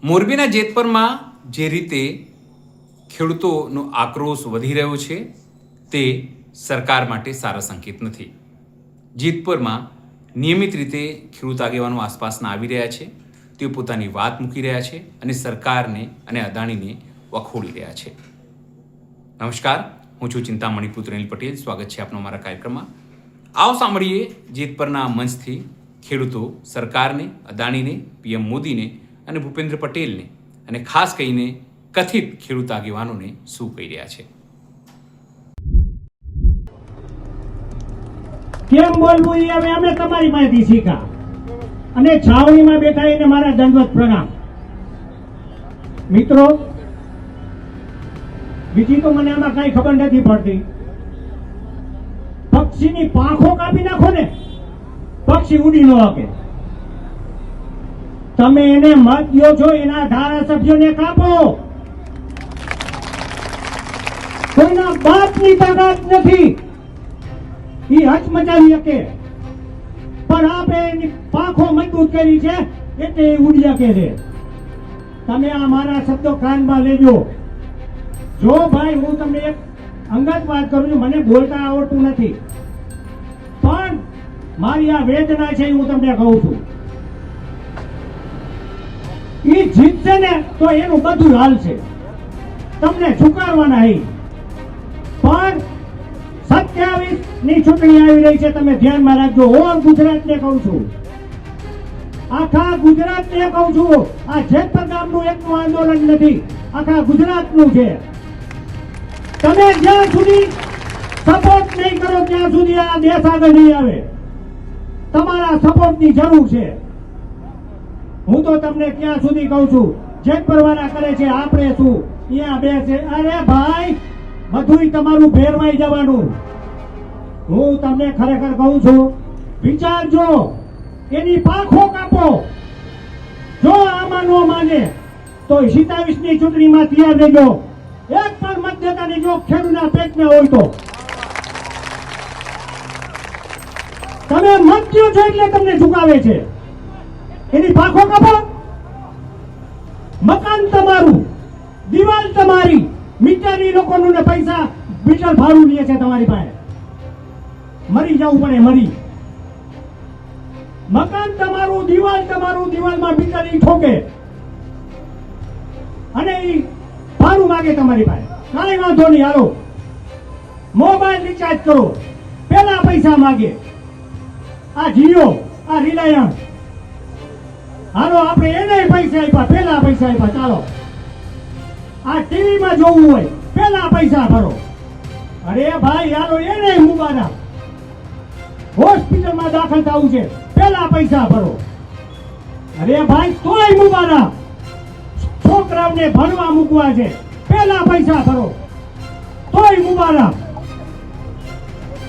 મોરબીના જેતપરમાં જે રીતે ખેડૂતોનો આક્રોશ વધી રહ્યો છે તે સરકાર માટે સારા સંકેત નથી. જેતપરમાં નિયમિત રીતે ખેડૂત આગેવાનો આસપાસના આવી રહ્યા છે. તેઓ પોતાની વાત મૂકી રહ્યા છે અને સરકારને અને અદાણીને વખોડી રહ્યા છે. નમસ્કાર, હું છું ચિંતામણી પુત્ર અનિલ પટેલ. સ્વાગત છે આપનો અમારા કાર્યક્રમમાં. આવો સાંભળીએ જેતપરના મંચથી ખેડૂતો સરકારને, અદાણીને, પીએમ મોદીને અને ભૂપેન્દ્ર પટેલને અને ખાસ કરીને કથિત ખેડૂત આગેવાનોને શું કહી રહ્યા છે. કેમ બોલવું એ હવે અમે તમારી માહિતી શીખા અને છાવણીમાં બેઠા એને મારા દંડવત પ્રણામ. મિત્રો, બીજી તો મને આમાં કઈ ખબર નથી પડતી. પક્ષીની પાંખો કાપી નાખો ને, પક્ષી ઉડી ન શકે. તમે એને મત દો છો, એના ધારાસભ્યોને કાપો. કોઈના બાપની તાકાત નથી ઈ હચમચાવી શકે, પણ આપે એની પાંખો મજબૂત કરી છે એટલે એ ઉડી શકે છે. તમે આ મારા શબ્દો કાનમાં લેજો. જો ભાઈ, હું તમને એક અંગત વાત કરું છું, મને બોલતા આવડતું નથી, પણ મારી આ વેદના છે હું તમને કહું છું. ઈ જીતશે ને તો એનું બધું હાલશે, તમને ચુકારવાના નહીં. પણ 27 ની ચૂંટણી આવી રહી છે, તમે ધ્યાનમાં રાખજો. ઓલ ગુજરાતને કહું છું, આખા ગુજરાતને કહું છું. આ જેતપર ગામનું એકનું આંદોલન નથી, આખા ગુજરાતનું છે. તમે જ્યાં સુધી સપોર્ટ નહીં કરો ત્યાં સુધી આ દેશ આગળ નહીં આવે. તમારા સપોર્ટની જરૂર છે. હું તો તમને ત્યાં સુધી કહું છું, જેતપરવાળા કરે છે, આપણે શું અહીંયા બેસે. અરે ભાઈ, બધુંય તમારું ભેરવાઈ જવાનું. હું તમને ખરેખર કહું છું, વિચારજો, એની પાંખો કાપો. જો આમાં ન માને તો 27 ની ચૂંટણીમાં તૈયાર રહેજો. એક પણ મત દેતા નહીં જો ખેડૂતના પેટમાં હોય તો. તમે મત દો છો એટલે તમને ઝુકાવે છે. એની પાંખો કાપો. મકાન તમારું, દિવાલ તમારી, મીટરની લોકોનું ને પૈસા મીટર ભાડું લે છે તમારી પાસે. મરી જવું પડે, મરી. મકાન તમારું, દિવાલ તમારું, દિવાલમાં મીટર ઈ ઠોકે અને ઈ ભાડું માગે તમારી પાસે. કાંઈ વાંધો નહીં, હાલો મોબાઈલ રિચાર્જ કરો, પેલા પૈસા માગે. આ જીઓ, આ રિલાયન્સ, હાલો આપણે એને પૈસા આપ્યા, પેલા પૈસા આપ્યા. ચાલો આ ટીવી માં જોવું હોય, પેલા પૈસા ભરો. અરે ભાઈ, હાલો એને મુબારક. હોસ્પિટલમાં દાખલ થવું છે, પેલા પૈસા ભરો. અરે ભાઈ, તોય મુબારક. છોકરાઓને ભણવા મૂકવા છે, પેલા પૈસા ભરો, તોય મુબારક.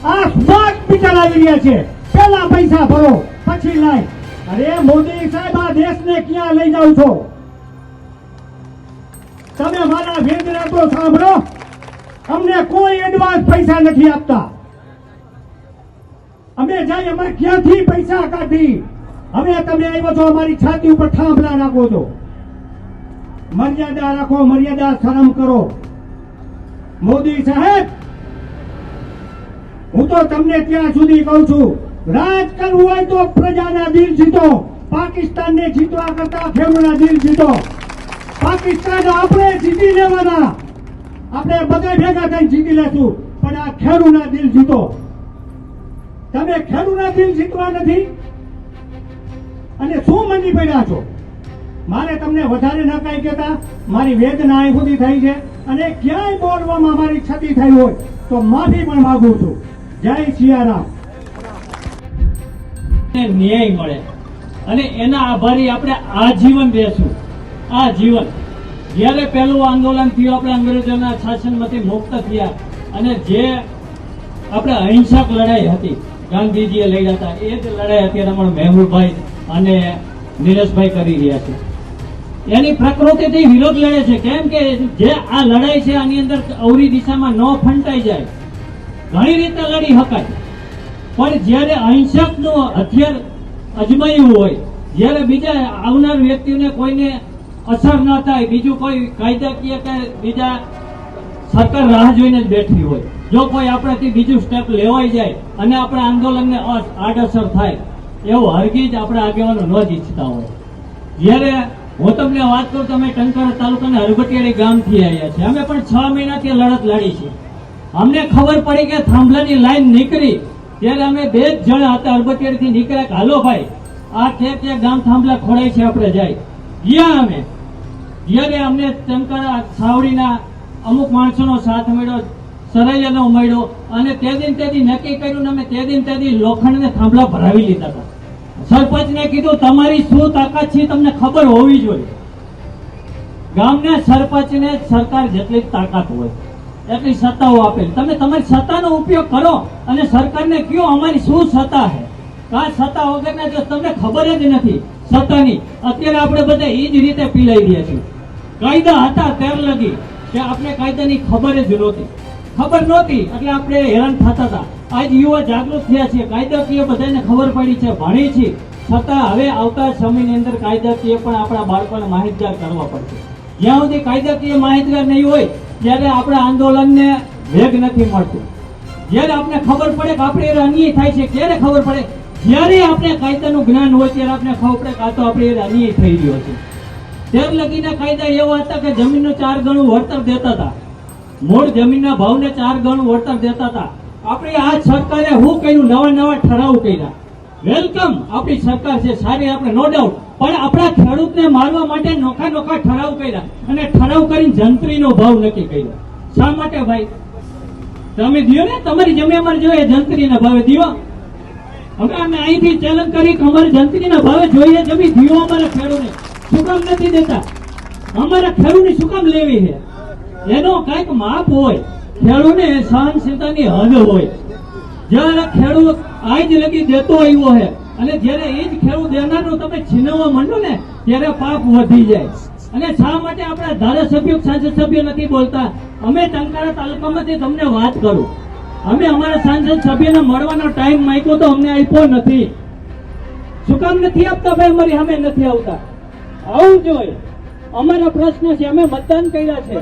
આ સ્માર્ટ મીટર આવી રહ્યા છે, પેલા પૈસા ભરો, પછી લાય. અરે મોદી સાહેબ, આ દેશને ક્યાં લઈ જાવ છો તમે? મારા વેદના તો સાંભળો. અમને કોઈ એડવાન્સ પૈસા નથી આપતા. અમે જાય અમારે ક્યાંથી પૈસા કાઢી. હવે તમે આવ્યો છો, અમારી છાતી ઉપર થાંભલા નાખો છો. મર્યાદા રાખો, મર્યાદા, શરમ કરો. મોદી સાહેબ, હું તો તમને ત્યાં સુધી કહું છું, રાજ કરવું હોય તો પ્રજાના દિલ જીતો. પાકિસ્તાનને જીતવા કરતા ખેડૂતના દિલ જીતો. પાકિસ્તાન આપણે જીતી લેવાના, આપણે બધા ભેગા થઈને જીતી લેશું, પણ આ ખેડૂતના દિલ જીતો. તમે ખેડૂતના દિલ જીતવા નથી અને શું મંડી પડ્યા છો? મારે તમને વધારે ન કઈ કહેતા, મારી વેદના અહીં સુધી થઈ છે અને ક્યાંય બોલવામાં મારી ક્ષતિ થઈ હોય તો માફી પણ માંગુ છું. જય સિયારામ. ન્યાય મળે અને એના આભારી આપણે આજીવન રહેશું. આજીવન. જ્યારે પહેલું આંદોલન થયું, આપણે અંગ્રેજોના શાસનમાંથી મુક્ત થયા અને જે આપણે અહિંસક લડાઈ હતી, ગાંધીજીએ લડ્યા હતા, એ જ લડાઈ અત્યારે અમારા મહેબૂબભાઈ અને નીરજભાઈ કરી રહ્યા છે. એની પ્રકૃતિથી વિરોધ લડે છે. કેમ કે જે આ લડાઈ છે આની અંદર અવરી દિશામાં ન ફંટાઈ જાય. ઘણી રીતે લડી શકાય, પણ જ્યારે અહિંસકનું હથિયાર અજમાયું હોય, જ્યારે બીજા આવનાર વ્યક્તિને કોઈને અસર ન થાય, બીજું કોઈ કાયદાકીય કે બીજા સરકાર રાહ જોઈને જ બેઠી હોય. જો કોઈ આપણાથી બીજું સ્ટેપ લેવાઈ જાય અને આપણા આંદોલનને આડઅસર થાય એવું હરગીજ આપણા આગેવાનો ન જ ઈચ્છતા હોય. જ્યારે હું તમને વાત કરું, તમે ટંકારા તાલુકાના હરબટિયાળી ગામથી આવ્યા છે. અમે પણ 6 મહિનાથી લડત લડી છે. અમને ખબર પડી કે થાંભલાની લાઈન નીકળી ત્યારે અમે 2 જ જણા હતા હરબટિયાળીથી નીકળ્યા કે હાલો ભાઈ આ ક્યાં ગામ થાંભલા ખોડાય છે, આપણે જાય. ગયા અમે. જ્યારે અમને ટંકારા સાવડીના અમુક માણસોનો સાથ મળ્યો, સરૈયાનો મળ્યો અને તે દી નક્કી કર્યું ને અમે તે દી લોખંડને થાંભલા ભરાવી લીધા હતા. સરપંચને કીધું તમારી શું તાકાત છે તમને ખબર હોવી જોઈએ. ગામના સરપંચને સરકાર જેટલી તાકાત હોય એટલી સત્તાઓ આપેલી. તમે તમારી સત્તાનો ઉપયોગ કરો અને સરકારને કહો અમારી શું સત્તા છે. આ સત્તા વગરના જો તમને ખબર જ નથી સત્તાની, અત્યારે આપણે બધા એ જ રીતે પીલાઈ રહ્યા છીએ. કાયદા હતા ત્યાર લગી કે આપણે કાયદાની ખબર જ નહોતી એટલે આપણે હેરાન થતા હતા. આજ યુવા જાગૃત થયા છે, કાયદાકીય બધાને ખબર પડી છે, ભણી છે. છતાં હવે આવતા સમયની અંદર કાયદાકીય પણ આપણા બાળકોને માહિતગાર કરવા પડશે. જ્યાં સુધી કાયદાકીય માહિતગાર નહીં હોય ત્યારે આપણા આંદોલનને વેગ નથી મળતું. જ્યારે આપણે ખબર પડે કે આપણે અન્યાય થાય છે, ક્યારે ખબર પડે? જ્યારે આપણે કાયદાનું જ્ઞાન હોય ત્યારે આપણે ખબર પડે કે આ તો આપણે અન્યાય થઈ રહ્યો છે. ત્યાર લગીના કાયદા એવા હતા કે જમીનનું 4 ગણું વળતર દેતા હતા, મૂળ જમીનના ભાવને 4 ગણું વળતર દેતા હતા. આપણી આ સરકારે શું કર્યું? નવા ઠરાવ કર્યા. વેલકમ, આપણી સરકાર છે સારી, આપણે નો ડાઉટ, પણ આપણા ખેડૂતને મારવા માટે નોખા ઠરાવ કર્યા અને ઠરાવ કરીને જંત્રીનો ભાવ નક્કી કર્યો. શા માટે ભાઈ? તમે દિયો ને તમારી જમીન અમારે જોઈએ જંત્રીના ભાવે દિયો. હવે અમે અહીંથી ચેલેન્જ કરી કે અમારે જંત્રીના ભાવે જોઈએ જમીન દિયો અમારા ખેડૂતને. શું કામ નથી દેતા? અમારા ખેડૂતની શું કામ લેવી છે? એનો કઈક માપ હોય, ખેડૂતને સહનશીલતાની હદ હોય. જ્યારે ખેડૂત આજ લગી દેતો આવ્યો છે અને જ્યારે એ જ ખેડૂત દેનારનું તમે છીનવવા માંડો ને ત્યારે પાપ વધી જાય. અને શા માટે આપણા ધારાસભ્યો સાંસદ સભ્યો નથી બોલતા? અમે ટંકારા તાલુકામાંથી તમને વાત કરું, અમે અમારા સાંસદ સભ્યને મળવાનો ટાઈમ માંગ્યો તો અમને આપ્યો નથી. શું કામ નથી આપતા ભાઈ? અમારી સામે નથી આવતા. આવું જોઈએ. અમારા પ્રશ્ન છે, અમે મતદાન કર્યા છે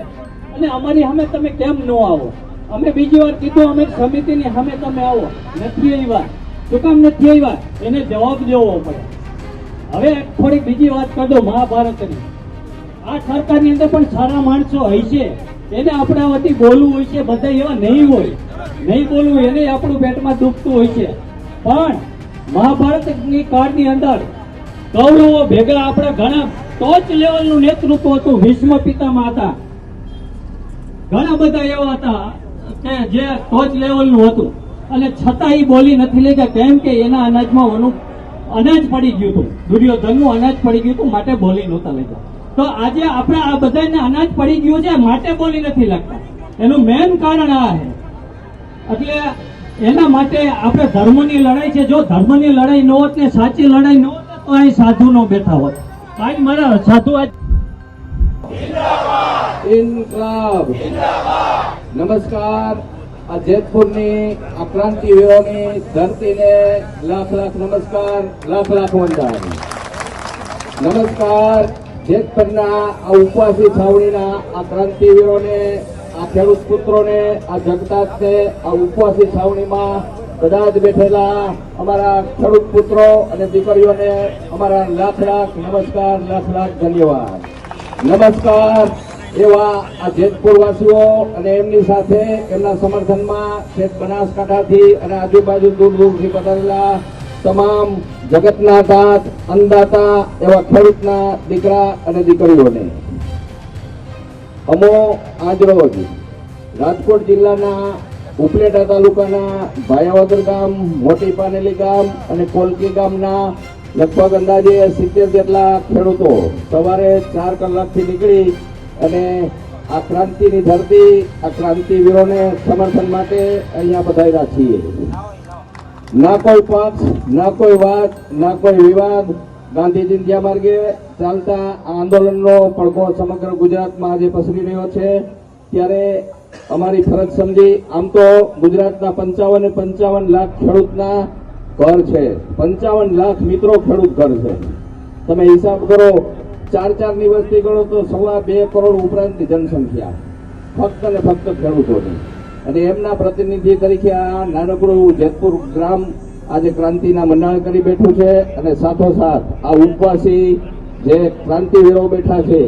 અને અમારી સામે તમે કેમ ન આવો? અમે બીજી વાર કીધું અમે સમિતિની સામે તમે આવો, નથી આવ્યા. શું કામ નથી આવ્યા? એને જવાબ દેવો પડે. હવે થોડીક બીજી વાત કરી દો મહાભારતની. આ સરકારની અંદર પણ સારા માણસો હોય છે, એને આપણા વતી બોલવું હોય છે. બધા એવા નહીં હોય, નહીં બોલવું એને આપણું પેટમાં દુખતું હોય છે. પણ મહાભારતની કાળની અંદર કૌરવો ભેગા આપણે ઘણા ટોચ લેવલનું નેતૃત્વ હતું. ભીષ્મ પિતામહ હતા, ઘણા બધા એવા હતા કે જે ટોચ લેવલનું હતું અને છતાં એ બોલી નથી લેતા. કેમ કે એના અનાજમાં અનાજ પડી ગયું હતું, દુર્યોધનનું અનાજ પડી ગયું હતું, માટે બોલી નહોતા લેતા. તો આજે આપણે આ બધાને અનાજ પડી ગયું છે માટે બોલી નથી લાગતા. એનું મેન કારણ આ છે. એટલે એના માટે આપણે ધર્મની લડાઈ છે. જો ધર્મની લડાઈ ન હોત ને સાચી લડાઈ ન હોત તો અહીં સાધુ નો બેઠા હોત. આજ મારા સાધુ આજ ઇન્કલાબ નમસ્કાર. આ જેતપુરની આ ક્રાંતિવીરોની ધરતીને લાખ નમસ્કાર, લાખ વંદન. નમસ્કાર જેતપુરના આ ઉપવાસી છાવણીના આ ક્રાંતિવીરોને, આ ખેડૂત પુત્રોને, આ જગતાજને, આ ઉપવાસી છાવણીમાં બધા જ બેઠેલા અમારા ખેડૂત પુત્રો અને દીકરીઓને અમારા લાખ નમસ્કાર, લાખ ધન્યવાદ. નમસ્કાર એવા આ જેતપુર વાસીઓ અને એમની સાથે એમના સમર્થનમાં છેક બનાસકાંઠાથી અને આજુબાજુ દૂરથી પધારેલા તમામ જગતના દાંત અન્નદાતા એવા ખેડૂતના દીકરા અને દીકરીઓને અમો આજરોજ રાજકોટ જિલ્લાના ઉપલેટા તાલુકાના ભાયાવદર ગામ, મોટી પાનેલી ગામ અને કોલકી ગામના લગભગ અંદાજે 70 જેટલા ખેડૂતો સવારે 4 કલાકથી નીકળી અને આ ક્રાંતિની ધરતી, આ ક્રાંતિવીરોને સમર્થન માટે અહીંયા પધાર્યા છીએ. ના કોઈ પક્ષ, ના કોઈ વાત, ના કોઈ વિવાદ. ગાંધીજીના માર્ગે ચાલતા આંદોલનનો પડઘો સમગ્ર ગુજરાતમાં આજે પસરી રહ્યો છે. ત્યારે અમારી ફરજ સમજી, આમ તો ગુજરાતના 55 લાખ ખેડૂતના ઘર છે, 55 લાખ મિત્રો ખેડૂત ઘર છે. તમે હિસાબ કરો 4-4 ની વસ્તી ગણો તો 2.25 કરોડ ઉપરાંત જનસંખ્યા ફક્ત ને ફક્ત ખેડૂતોની, અને એમના પ્રતિનિધિ તરીકે આ નાનકડું એવું જેતપુર ગ્રામ આજે ક્રાંતિના મંડાણ કરી બેઠું છે. અને સાથોસાથ આ ઉપવાસી જે ક્રાંતિવીરો બેઠા છે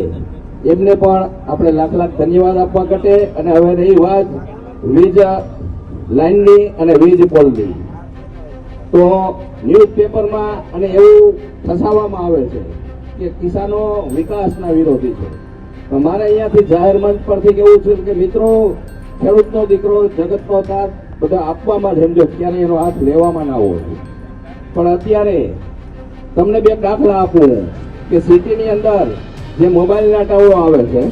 એમને પણ આપણે લાખ લાખ ધન્યવાદ આપવા ઘટે. અને હવે રહી વાત વીજ લાઈનની અને વીજ પોલની, તો ન્યૂઝપેપરમાં અને એવું ફસાવવામાં આવે છે કે કિસાનો વિકાસના વિરોધી છે. તો મારે અહીંયાથી જાહેર મંચ પરથી કેવું છે કે મિત્રો, ખેડૂતનો દીકરો જગતનો તાત બધા આપવામાં જ સમજો, ક્યારે એનો હાથ લેવામાં ના હોય. પણ અત્યારે તમને 2 દાખલા આપું કે સિટીની અંદર જે મોબાઈલના ટાવરો આવે છે,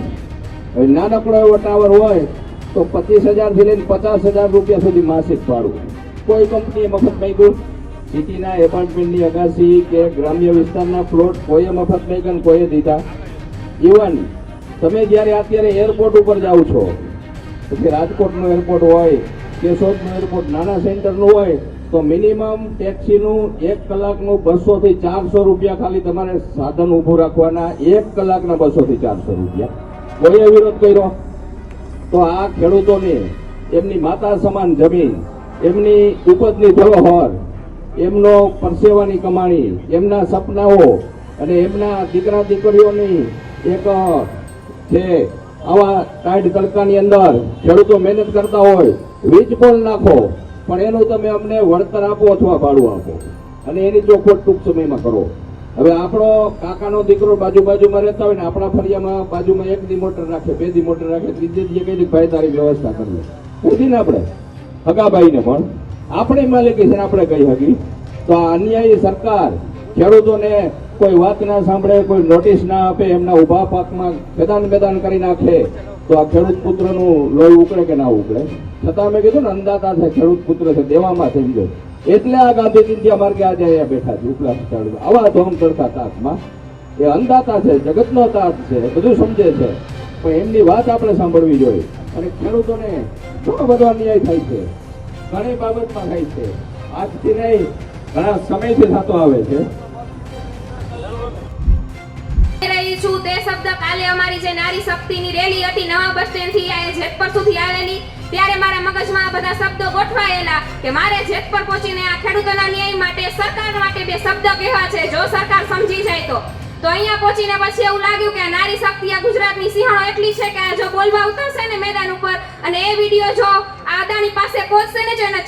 હવે નાનકડો એવો ટાવર હોય તો 25,000 થી લઈને 50,000 રૂપિયા સુધી માસિક ભાડું. કોઈ કંપનીએ મફત માંગ્યું? સિટીના એપાર્ટમેન્ટની અગાસી કે ગ્રામ્ય વિસ્તારના પ્લોટ કોઈએ મફત માંગ્યા ને કોઈએ દીધા. ઇવન તમે જ્યારે અત્યારે એરપોર્ટ ઉપર જાઓ છો, પછી રાજકોટનું એરપોર્ટ હોય, કેશોદનું એરપોર્ટ, નાના સેન્ટરનું હોય, તો મિનિમમ ટેક્સીનું 1 કલાકનું 200 થી 400 રૂપિયા ખાલી તમારે સાધન ઊભું રાખવાના. 1 કલાકના 200 થી 400 રૂપિયા. કોઈએ વિરોધ કર્યો? તો આ ખેડૂતોને એમની માતા સમાન જમીન, એમની ઉપજની ધરોહર, એમનો પરસેવાની કમાણી, એમના સપનાઓ અને એમના દીકરા દીકરીઓની એક છે આવા ટાઈટ તડકાની અંદર ખેડૂતો મહેનત કરતા હોય, વીજ પોલ નાખો પણ એનું તમે અમને વળતર આપો અથવા ભાડું આપો, અને એની ચોખવટ ટૂંક સમયમાં કરો. હવે આપણો કાકાનો દીકરો બાજુમાં રહેતા હોય ને આપણા ફળિયામાં બાજુમાં 1 દી મોટર રાખે, 2 દી મોટર રાખે, ત્રીજી દી કઈ ભાઈ તારી વ્યવસ્થા કરીએ કઈ ને આપણે હગાભાઈને પણ આપણે માલિકી છે આપણે કહી હકી. તો આ અન્યાયી સરકાર ખેડૂતોને કોઈ વાત ના સાંભળે, કોઈ નોટિસ ના આપે, એમના ઉભા પાકમાં મેદાન કરી નાખે, તો આ ખેડૂત પુત્રનું લોહી ઉકળે કે ના ઉકળે? છતાં મેં કીધું ને, અંદાતા છે, ખેડૂત પુત્ર છે, દેવામાં સમજો. એટલે આ ગાંધી વિદ્યા માર્ગે આજે અહીંયા બેઠા છે ઉપલા સ્થળ. આવા ધોમ તડકા તાપમાં એ અંદાતા છે, જગતનો તાત છે, બધું સમજે છે, પણ એમની વાત આપણે સાંભળવી જોઈએ. અને ખેડૂતોને ઘણો બધો અન્યાય થાય છે, ઘણી બાબતમાં થાય છે, આજથી નહીં ઘણા સમયથી થતો આવે છે. રહી છું તે શબ્દ કાલે અમારી જે નારી શક્તિની રેલી હતી નવા બસ સ્ટેન્ડ થી જેતપર સુધી આવેલી, ત્યારે મારા મગજમાં બધા શબ્દો ગોઠવાયેલા કે મારે જેતપર પહોંચીને આ ખેડૂતોના ન્યાય માટે, સરકાર માટે 2 શબ્દ કહેવા છે. જો સરકાર સમજી જાય તો અહીંયા પહોંચીને પછી એવું લાગ્યું કે આ નારી શક્તિ આ ગુજરાતની સિંહણો એટલી છે કે આ જો બોલવા ઉતરશે ને મેદાન ઉપર અને એ વિડીયો જો આ અદાણી પાસે પહોંચશે ને, જો એના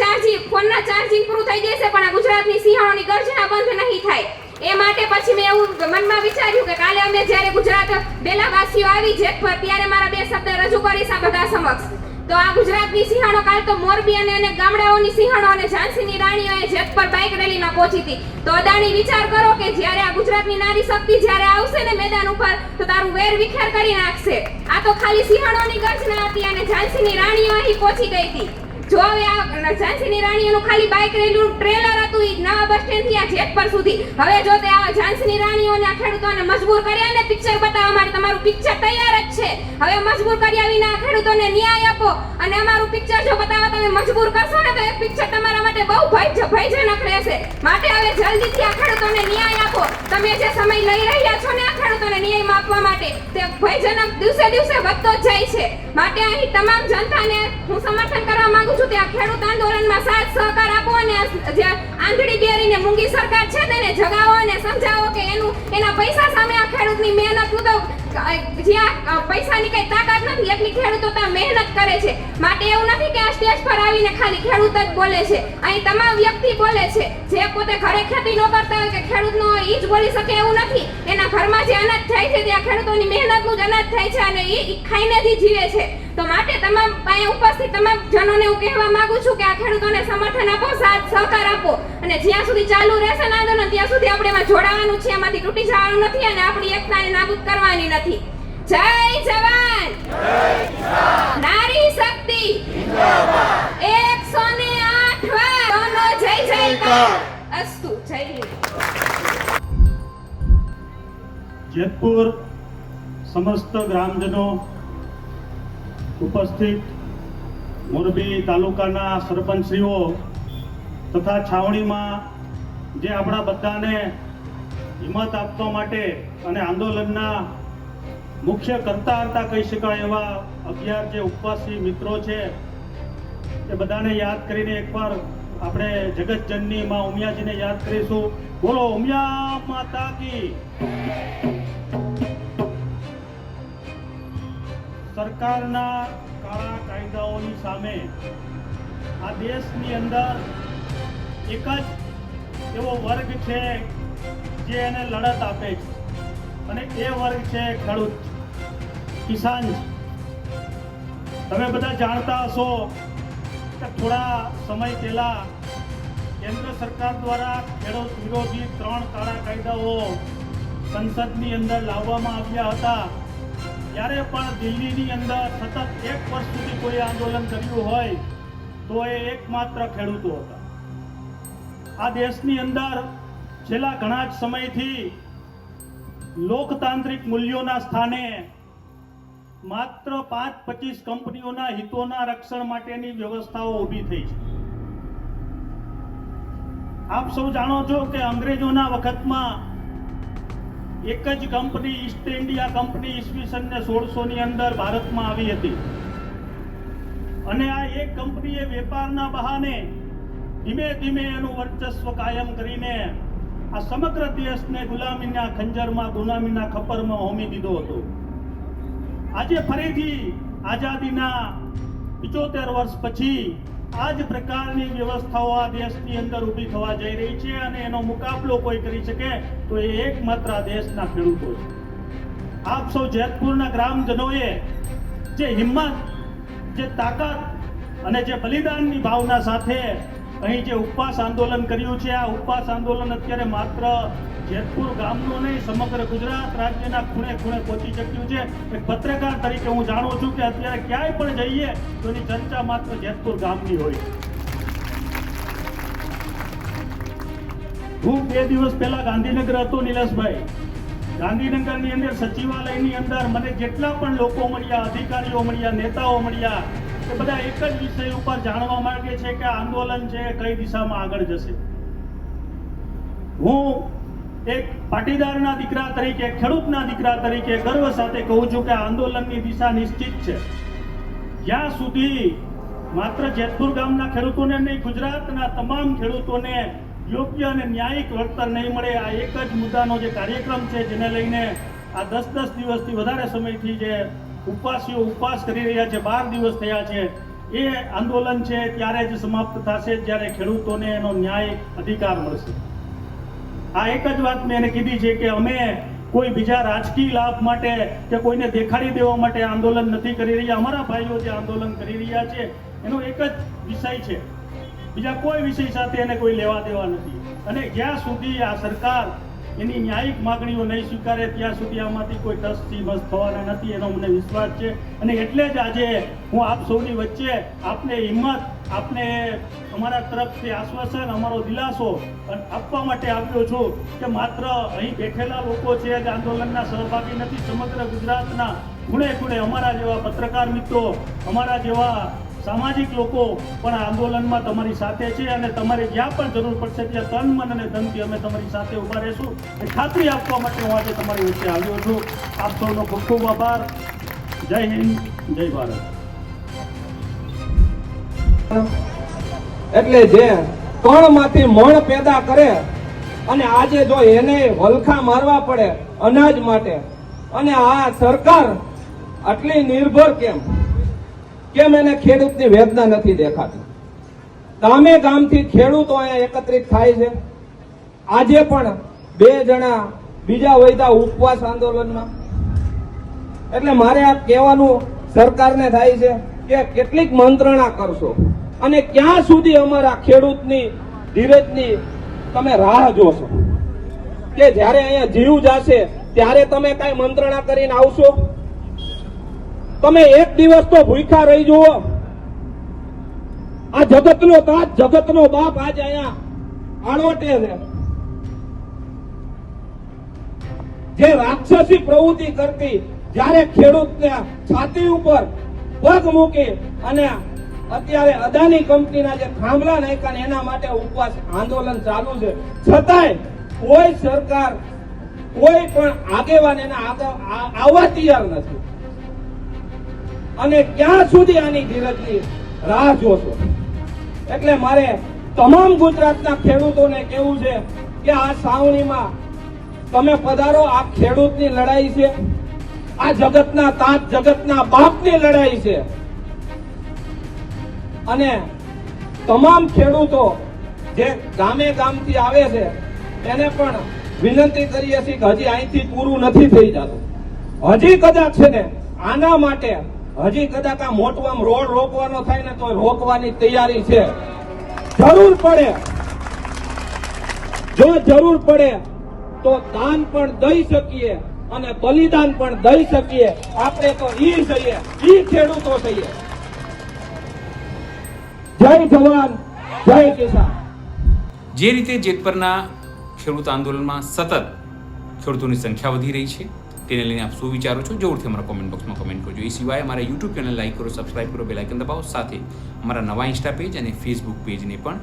ફોનના ચાર્જિંગ પૂરું થઈ જશે પણ આ ગુજરાતની સિંહણોની ગર્જના બંધ નહીં થાય. એ માટે પછી મેં એવું મનમાં વિચાર્યું કે કાલે અમે જ્યારે ગુજરાત બેલાવાસીઓ આવી જેતપર, ત્યારે મારા 2 શબ્દ રજૂ કરીશ આ બધા સમક્ષ. તો આ ગુજરાતની સિંહણો કાલ તો મોરબી અને ગામડાઓની સિંહણો અને ઝાંસીની રાણીઓએ જેતપર બાઇક રેલીમાં પહોંચી હતી. તો અદાણી વિચાર કરો કે જ્યારે આ ગુજરાતની નારી શક્તિ જ્યારે આવશે ને મેદાન ઉપર તો તારું વેર વિખેર કરી નાખશે. આ તો ખાલી સિંહણોની ગર્જના હતી અને ઝાંસીની રાણીઓ અહીં પહોંચી ગઈ હતી. જો હવે આ ઝાંસીની રાણીઓનું ખાલી બાઇક રેલીનું ટ્રેલર હતું ઈ નવા બસ સ્ટેન્ડ થી આ જેતપર સુધી. હવે જો તે આ ઝાંસીની રાણીઓને આ ખેડૂતોને મજબૂર કર્યા ને પિક્ચર બતાવવા માટે, તમારું પિક્ચર તૈયાર જ છે, હવે મજબૂર કર્યા વિના ખેડૂતોને ન્યાય આપો અને અમારું પિક્ચર જો બતાવવા તમે મજબૂર કરશો ને તો એ પિક્ચર તમારા માટે બહુ ભયજનક રહેશે. માટે હવે જલ્દીથી આ ખેડૂતોને ન્યાય આપો. તમે જે સમય લઈ રહ્યા છો ને આ ખેડૂતોને ન્યાય આપવા માટે, તે ભયજનક દિવસે દિવસે વધતો જ જાય છે. માટે અહીં તમામ જનતાને હું સમર્થન કરવા માંગુ છું કે આ ખેડૂત આંદોલનમાં સાથ સહકાર આપો અને જે આંધળી બેરીને મૂંગી સરકાર છે તેને જગાવો અને સમજાવો કે એના પૈસા સામે આ ખેડૂતની મહેનત તો જ્યાં પૈસાની કઈ તાકાત નથી એટલી ખેડૂતો ત્યાં મહેનત કરે છે. માટે એવું નથી કે આ સ્ટેજ પર આવીને ખાલી ખેડૂત જ બોલે છે, અહીં તમામ વ્યક્તિ બોલે છે. જે પોતે ઘરે ખેતી ન કરતા હોય કે ખેડૂતનો ઈ જ બોલી શકે એવું નથી. એના ઘરમાં જે અનાજ થાય છે ત્યાં ખેડૂતોની મહેનતનું જ અનાજ થાય છે અને ઈ ખાઈને જ જીવે છે. તો માટે તમામ અહીંયા ઉપસ્થિત તમામ જનોને હું કહેવા માંગુ છું કે આ ખેડૂતોને સમર્થન આપો, સાથ સહકાર આપો અને જ્યાં સુધી ચાલુ રહેશે ને આંદોલન ત્યાં સુધી આપણે એમાં જોડાવાનું છે, એમાંથી તૂટી જવાનું નથી અને આપણી એકતાને નાબૂદ કરવાની નથી. જય જવાન, નારી શક્તિ 108 વાર જય જયકાર અસ્તુ. જય હિન્દ. જેતપુર સમસ્ત ગ્રામજનો ઉપસ્થિત મોરબી તાલુકાના સરપંચશ્રીઓ તથા છાવણીમાં જે આપણા બધાને હિંમત આપવા માટે અને આંદોલનના મુખ્ય કરતા હતા કહી શકાય એવા 11 જે ઉપવાસી મિત્રો છે એ બધાને યાદ કરીને એકવાર આપણે જગતજનની માં ઉમિયાજીને યાદ કરીશું. બોલો ઉમિયા માતા કી. સરકારના કાળા કાયદાઓની સામે આ દેશની અંદર એક જ એવો વર્ગ છે જે એને લડત આપે છે અને એ વર્ગ છે ખેડૂત, કિસાન. તમે બધા જાણતા હશો કે થોડા સમય પહેલા કેન્દ્ર સરકાર દ્વારા ખેડૂત વિરોધી 3 કાળા કાયદાઓ સંસદની અંદર લાવવામાં આવ્યા હતા. જ્યારે પણ દિલ્હીની અંદર સતત 1 વર્ષ સુધી કોઈ આંદોલન કર્યું હોય તો એ એકમાત્ર ખેડૂતો હતા. આ દેશની અંદર છેલ્લા ઘણા જ સમયથી લોકતાંત્રિક મૂલ્યોના સ્થાને માત્ર 5-25 કંપનીઓના હિતોના રક્ષણ માટેની વ્યવસ્થાઓ ઊભી થઈ છે. આપ સૌ જાણો છો કે અંગ્રેજોના વખતમાં એક જ કંપની ઈસ્ટ ઇન્ડિયા કંપની ઈસવીસન 1600 ની અંદર ભારતમાં આવી હતી અને આ એક કંપનીએ વેપારના બહાને ધીમે ધીમે એનું વર્ચસ્વ કાયમ કરીને આ સમગ્ર દેશને ગુલામીના ખંજરમાં, ગુલામીના ખપ્પરમાં હોમી દીધો હતો. આજે ફરીથી આઝાદીના 75 વર્ષ પછી આ જ પ્રકારની વ્યવસ્થાઓ આ દેશની અંદર ઊભી થવા જઈ રહી છે અને એનો મુકાબલો કોઈ કરી શકે તો એ એકમાત્ર આ દેશના ખેડૂતો છે. આપ સૌ જેતપુરના ગ્રામજનોએ જે હિંમત, જે તાકાત અને જે બલિદાનની ભાવના સાથે અહીં જે ઉપવાસ આંદોલન કર્યું છે, આ ઉપવાસ આંદોલન અત્યારે માત્ર જેતપુર ગામનું નહીં, સમગ્ર ગુજરાત રાજ્યના ખૂણે ખૂણે પહોંચી શક્યું છે. એક પત્રકાર તરીકે હું જાણું છું કે અત્યારે ક્યાંય પણ જઈએ તો એની ચર્ચા માત્ર જેતપુર ગામની હોય. હું 2 દિવસ પહેલા ગાંધીનગર હતો નિલેશભાઈ. ગાંધીનગરની અંદર સચિવાલયની અંદર મને જેટલા પણ લોકો મળ્યા, અધિકારીઓ મળ્યા, નેતાઓ મળ્યા, એ બધા એક જ વિષય ઉપર જાણવા માંગે છે કે આંદોલન છે કઈ દિશામાં આગળ જશે. હું એક પાટીદારના દીકરા તરીકે, ખેડૂતના દીકરા તરીકે ગર્વ સાથે કહું છું કે આંદોલનની દિશા નિશ્ચિત છે. જ્યાં સુધી માત્ર જેતપુર ગામના ખેડૂતોને નહીં, ગુજરાતના તમામ ખેડૂતોને યોગ્ય અને ન્યાયિક વળતર નહીં મળે, આ એક જ મુદ્દાનો જે કાર્યક્રમ છે જેને લઈને આ 10-10 દિવસથી વધારે સમયથી જે ઉપવાસીઓ ઉપવાસ કરી રહ્યા છે, 12 દિવસ થયા છે, એ આંદોલન છે ત્યારે જ સમાપ્ત થશે જ્યારે ખેડૂતોને એનો ન્યાય અધિકાર મળશે. આ એક જ વાત મેં એને કીધી છે કે અમે કોઈ બીજા રાજકીય લાભ માટે કે કોઈને દેખાડી દેવા માટે આંદોલન નથી કરી રહ્યા. અમારા ભાઈઓ જે આંદોલન કરી રહ્યા છે એનો એક જ વિષય છે, બીજા કોઈ વિષય સાથે એને કોઈ લેવા દેવા નથી. અને જ્યાં સુધી આ સરકાર એની ન્યાયિક માગણીઓ નહીં સ્વીકારે ત્યાં સુધી આમાંથી કોઈ ટસ થવાના નથી, એનો મને વિશ્વાસ છે. અને એટલે જ આજે હું આપ સૌની વચ્ચે આપને હિંમત, આપને અમારા તરફથી આશ્વાસન, અમારો દિલાસો આપવા માટે આવ્યો છું કે માત્ર અહીં બેઠેલા લોકો છે જ આંદોલનના સહભાગી નથી. સમગ્ર ગુજરાતના ખૂણે ખૂણે અમારા જેવા પત્રકાર મિત્રો, અમારા જેવા સામાજિક લોકો પણ આંદોલનમાં તમારી સાથે છે અને તમારે જ્યાં પણ જરૂર પડશે ત્યાં તન, મન અને ધનથી અમે તમારી સાથે ઊભા રહીશું એ ખાતરી આપવા માટે હું આજે તમારી વચ્ચે આવ્યો છું. આપ સૌનો ખૂબ ખૂબ આભાર. જય હિન્દ, જય ભારત. એટલે જે કણમાંથી મણ પેદા કરે અને આજે જો એને વલખા મારવા પડે અનાજ માટે, અને આ સરકાર આટલી નિર્ભર કેમ એને ખેડૂતની વેદના નથી દેખાતી? ગામે ગામથી ખેડૂતો અહીંયા એકત્રિત થાય છે. આજે પણ 2 જણા બીજા વૈદા ઉપવાસ આંદોલનમાં. એટલે મારે આ કહેવાનું સરકારને થાય છે કે કેટલીક મંત્રણા કરશો અને ક્યાં સુધી અમારા ખેડૂતની ધીરજની તમે રાહ જોશો કે જ્યારે અહીંયા જીવ જશે ત્યારે તમે કઈ મંત્રણા કરીને આવશો? તમે એક દિવસ તો ભૂખ્યા રહી જુઓ. આ જગતનો તાજ, જગતનો બાપ આજે અહીંયા આળોટે છે. જે રાક્ષસી પ્રવૃત્તિ કરતી, જ્યારે ખેડૂતને છાતી ઉપર પગ મૂકી અને અત્યારે અદાની કંપનીના જે થાંભલા નાખ્યા એના માટે ઉપવાસ આંદોલન ચાલુ છે, છતાંય કોઈ સરકાર કોઈ પણ આગેવાન એના આવવા તૈયાર નથી. અને ક્યાં સુધી આની ધીરજની રાહ જોશો? એટલે મારે તમામ ગુજરાતના ખેડૂતોને કહેવું છે કે આ સાવણીમાં તમે પધારો. આ ખેડૂતની લડાઈ છે, આ જગતના તાત જગતના બાપની લડાઈ છે. અને તમામ ખેડૂતો જે ગામે ગામથી આવે છે એને પણ વિનંતી કરીએ છીએ કે હજી અહીંથી પૂરું નથી થઈ જતું. હજી કદાચ છે ને આના માટે હજી કદાચ આ મોટું આમ રોડ રોકવાનો થાય ને તો રોકવાની તૈયારી છે. જરૂર પડે, જો જરૂર પડે તો દાન પણ દઈ શકીએ અને બલિદાન પણ દઈ શકીએ. આપણે તો ઈ છીએ, ઈ ખેડૂતો છીએ. જય જવાન, જય કિસાન. જે રીતે જેતપરના ખેડૂત આંદોલનમાં સતત ખેડૂતોની સંખ્યા વધી રહી છે તેને લઈને આપ શું વિચારો છો? જરૂરથી અમારા કોમેન્ટ બોક્સમાં કોમેન્ટ કરજો. એ સિવાય અમારા યુટ્યુબ ચેનલ લાઈક કરો, સબસ્ક્રાઇબ કરો, બેલ આઇકન દબાવો. સાથે અમારા નવા ઇન્સ્ટા પેજ અને ફેસબુક પેજને પણ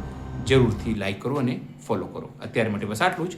જરૂરથી લાઈક કરો અને ફોલો કરો. અત્યારે માટે બસ આટલું જ.